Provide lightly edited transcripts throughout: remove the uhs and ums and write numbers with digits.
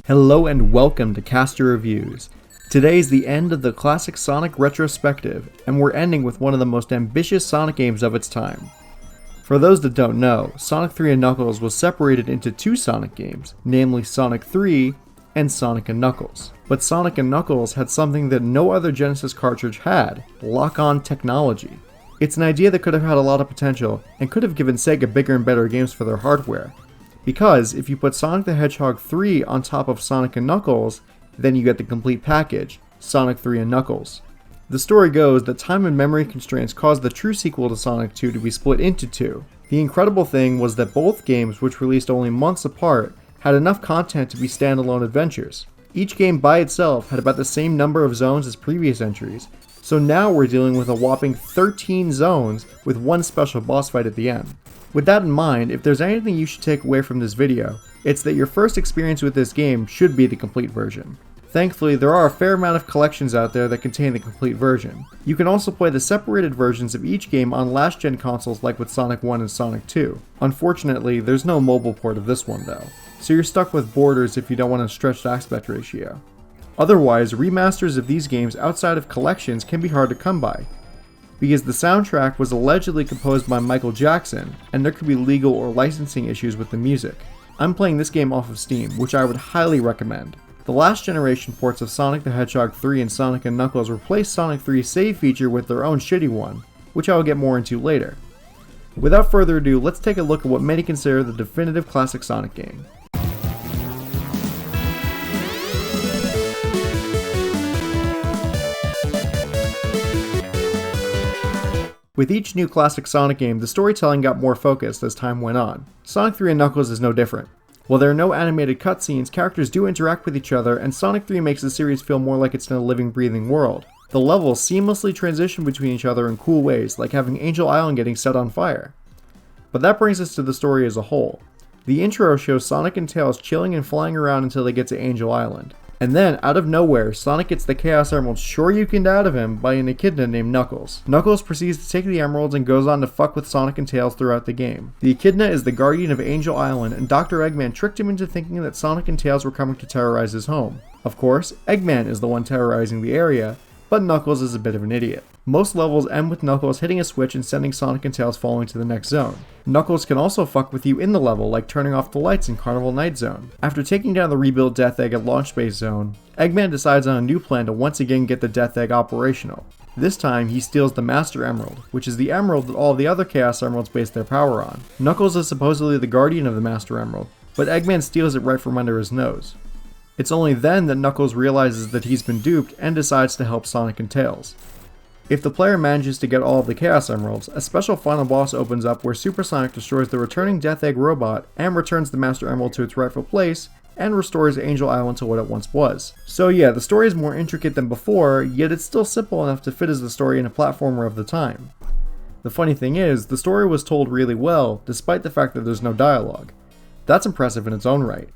Hello and welcome to Castar Reviews. Today is the end of the classic Sonic retrospective, and we're ending with one of the most ambitious Sonic games of its time. For those that don't know, Sonic 3 and Knuckles was separated into two Sonic games, namely Sonic 3 and Sonic & Knuckles. But Sonic & Knuckles had something that no other Genesis cartridge had, lock-on technology. It's an idea that could have had a lot of potential, and could have given Sega bigger and better games for their hardware. Because if you put Sonic the Hedgehog 3 on top of Sonic & Knuckles, then you get the complete package, Sonic 3 and Knuckles. The story goes that time and memory constraints caused the true sequel to Sonic 2 to be split into two. The incredible thing was that both games, which released only months apart, had enough content to be standalone adventures. Each game by itself had about the same number of zones as previous entries, so now we're dealing with a whopping 13 zones with one special boss fight at the end. With that in mind, if there's anything you should take away from this video, it's that your first experience with this game should be the complete version. Thankfully, there are a fair amount of collections out there that contain the complete version. You can also play the separated versions of each game on last-gen consoles like with Sonic 1 and Sonic 2. Unfortunately, there's no mobile port of this one though, so you're stuck with borders if you don't want a stretched aspect ratio. Otherwise, remasters of these games outside of collections can be hard to come by, because the soundtrack was allegedly composed by Michael Jackson, and there could be legal or licensing issues with the music. I'm playing this game off of Steam, which I would highly recommend. The last generation ports of Sonic the Hedgehog 3 and Sonic & Knuckles replaced Sonic 3's save feature with their own shitty one, which I will get more into later. Without further ado, let's take a look at what many consider the definitive classic Sonic game. With each new classic Sonic game, the storytelling got more focused as time went on. Sonic 3 and Knuckles is no different. While there are no animated cutscenes, characters do interact with each other, and Sonic 3 makes the series feel more like it's in a living, breathing world. The levels seamlessly transition between each other in cool ways, like having Angel Island getting set on fire. But that brings us to the story as a whole. The intro shows Sonic and Tails chilling and flying around until they get to Angel Island. And then, out of nowhere, Sonic gets the Chaos Emeralds shoryukened out of him by an echidna named Knuckles. Knuckles proceeds to take the emeralds and goes on to fuck with Sonic and Tails throughout the game. The echidna is the guardian of Angel Island, and Dr. Eggman tricked him into thinking that Sonic and Tails were coming to terrorize his home. Of course, Eggman is the one terrorizing the area, but Knuckles is a bit of an idiot. Most levels end with Knuckles hitting a switch and sending Sonic and Tails falling to the next zone. Knuckles can also fuck with you in the level, like turning off the lights in Carnival Night Zone. After taking down the rebuilt Death Egg at Launch Base Zone, Eggman decides on a new plan to once again get the Death Egg operational. This time, he steals the Master Emerald, which is the emerald that all the other Chaos Emeralds base their power on. Knuckles is supposedly the guardian of the Master Emerald, but Eggman steals it right from under his nose. It's only then that Knuckles realizes that he's been duped and decides to help Sonic and Tails. If the player manages to get all of the Chaos Emeralds, a special final boss opens up where Super Sonic destroys the returning Death Egg robot and returns the Master Emerald to its rightful place and restores Angel Island to what it once was. So yeah, the story is more intricate than before, yet it's still simple enough to fit as the story in a platformer of the time. The funny thing is, the story was told really well, despite the fact that there's no dialogue. That's impressive in its own right.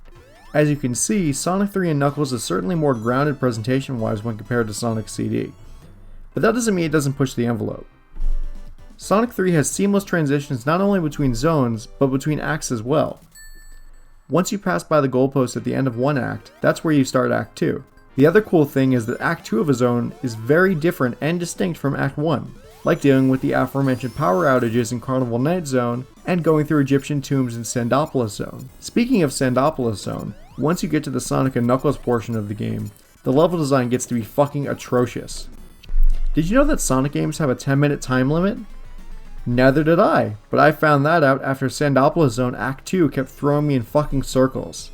As you can see, Sonic 3 and Knuckles is certainly more grounded presentation-wise when compared to Sonic CD. But that doesn't mean it doesn't push the envelope. Sonic 3 has seamless transitions not only between zones, but between acts as well. Once you pass by the goalpost at the end of one act, that's where you start Act 2. The other cool thing is that Act 2 of a zone is very different and distinct from Act 1, like dealing with the aforementioned power outages in Carnival Night Zone and going through Egyptian tombs in Sandopolis Zone. Speaking of Sandopolis Zone, once you get to the Sonic and Knuckles portion of the game, the level design gets to be fucking atrocious. Did you know that Sonic games have a 10-minute time limit? Neither did I, but I found that out after Sandopolis Zone Act 2 kept throwing me in fucking circles.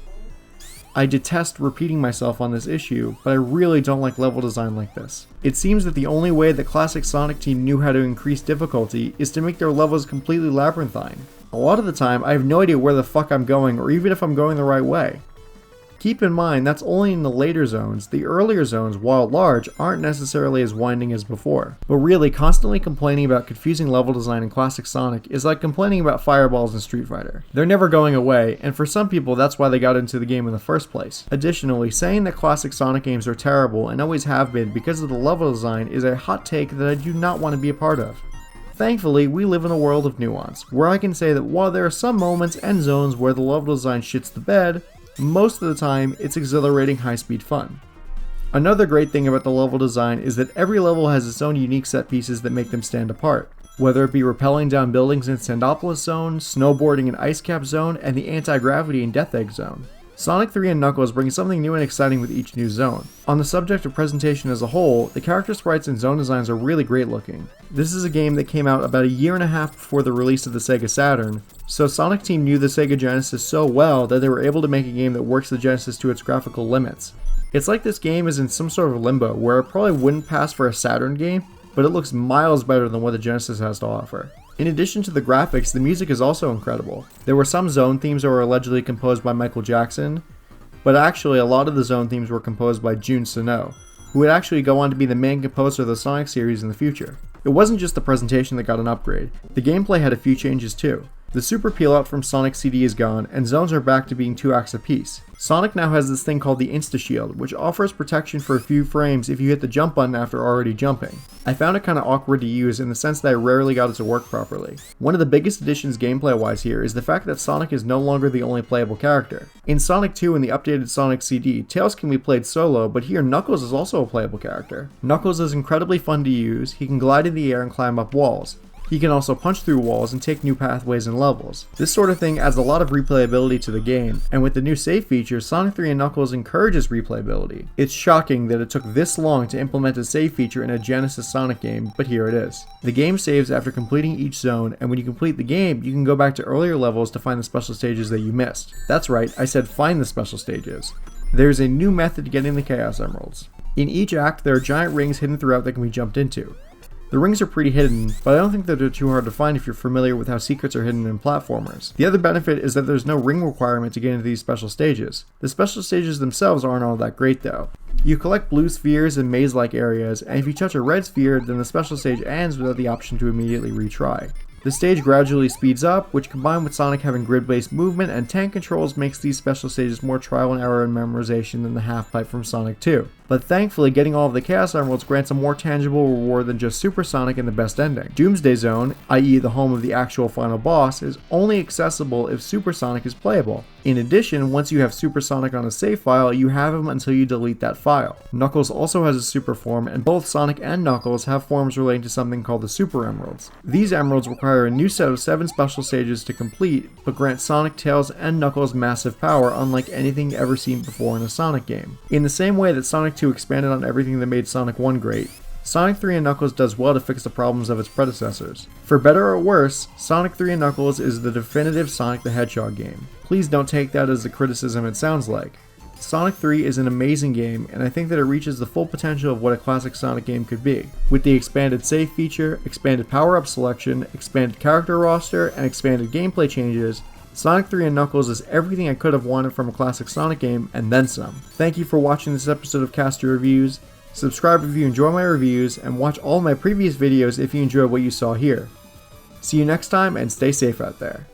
I detest repeating myself on this issue, but I really don't like level design like this. It seems that the only way the classic Sonic team knew how to increase difficulty is to make their levels completely labyrinthine. A lot of the time, I have no idea where the fuck I'm going or even if I'm going the right way. Keep in mind, that's only in the later zones. The earlier zones, while large, aren't necessarily as winding as before. But really, constantly complaining about confusing level design in classic Sonic is like complaining about fireballs in Street Fighter. They're never going away, and for some people that's why they got into the game in the first place. Additionally, saying that classic Sonic games are terrible and always have been because of the level design is a hot take that I do not want to be a part of. Thankfully, we live in a world of nuance, where I can say that while there are some moments and zones where the level design shits the bed, Most of the time, it's exhilarating high-speed fun. Another great thing about the level design is that every level has its own unique set pieces that make them stand apart. Whether it be rappelling down buildings in Sandopolis Zone, snowboarding in Ice Cap Zone, and the anti-gravity in Death Egg Zone. Sonic 3 and Knuckles bring something new and exciting with each new zone. On the subject of presentation as a whole, the character sprites and zone designs are really great looking. This is a game that came out about a year and a half before the release of the Sega Saturn, so Sonic Team knew the Sega Genesis so well that they were able to make a game that works the Genesis to its graphical limits. It's like this game is in some sort of limbo where it probably wouldn't pass for a Saturn game, but it looks miles better than what the Genesis has to offer. In addition to the graphics, the music is also incredible. There were some zone themes that were allegedly composed by Michael Jackson, but actually a lot of the zone themes were composed by Jun Sano, who would actually go on to be the main composer of the Sonic series in the future. It wasn't just the presentation that got an upgrade, the gameplay had a few changes too. The super peel out from Sonic CD is gone, and zones are back to being 2 acts apiece. Sonic now has this thing called the Insta Shield, which offers protection for a few frames if you hit the jump button after already jumping. I found it kinda awkward to use in the sense that I rarely got it to work properly. One of the biggest additions gameplay wise here is the fact that Sonic is no longer the only playable character. In Sonic 2 and the updated Sonic CD, Tails can be played solo, but here Knuckles is also a playable character. Knuckles is incredibly fun to use, he can glide in the air and climb up walls. He can also punch through walls and take new pathways and levels. This sort of thing adds a lot of replayability to the game, and with the new save feature, Sonic 3 and Knuckles encourages replayability. It's shocking that it took this long to implement a save feature in a Genesis Sonic game, but here it is. The game saves after completing each zone, and when you complete the game, you can go back to earlier levels to find the special stages that you missed. That's right, I said find the special stages. There's a new method to getting the Chaos Emeralds. In each act, there are giant rings hidden throughout that can be jumped into. The rings are pretty hidden, but I don't think that they're too hard to find if you're familiar with how secrets are hidden in platformers. The other benefit is that there's no ring requirement to get into these special stages. The special stages themselves aren't all that great though. You collect blue spheres in maze-like areas, and if you touch a red sphere, then the special stage ends without the option to immediately retry. The stage gradually speeds up, which combined with Sonic having grid-based movement and tank controls makes these special stages more trial and error in memorization than the half-pipe from Sonic 2. But thankfully, getting all of the Chaos Emeralds grants a more tangible reward than just Super Sonic and the best ending. Doomsday Zone, i.e. the home of the actual final boss, is only accessible if Super Sonic is playable. In addition, once you have Super Sonic on a save file, you have him until you delete that file. Knuckles also has a super form, and both Sonic and Knuckles have forms relating to something called the Super Emeralds. These emeralds require a new set of 7 special stages to complete, but grant Sonic, Tails, and Knuckles massive power unlike anything ever seen before in a Sonic game. In the same way that Sonic 2 expanded on everything that made Sonic 1 great, Sonic 3 and Knuckles does well to fix the problems of its predecessors. For better or worse, Sonic 3 and Knuckles is the definitive Sonic the Hedgehog game. Please don't take that as the criticism it sounds like. Sonic 3 is an amazing game, and I think that it reaches the full potential of what a classic Sonic game could be. With the expanded save feature, expanded power-up selection, expanded character roster, and expanded gameplay changes, Sonic 3 and Knuckles is everything I could have wanted from a classic Sonic game, and then some. Thank you for watching this episode of Castar Reviews. Subscribe if you enjoy my reviews, and watch all my previous videos if you enjoyed what you saw here. See you next time, and stay safe out there.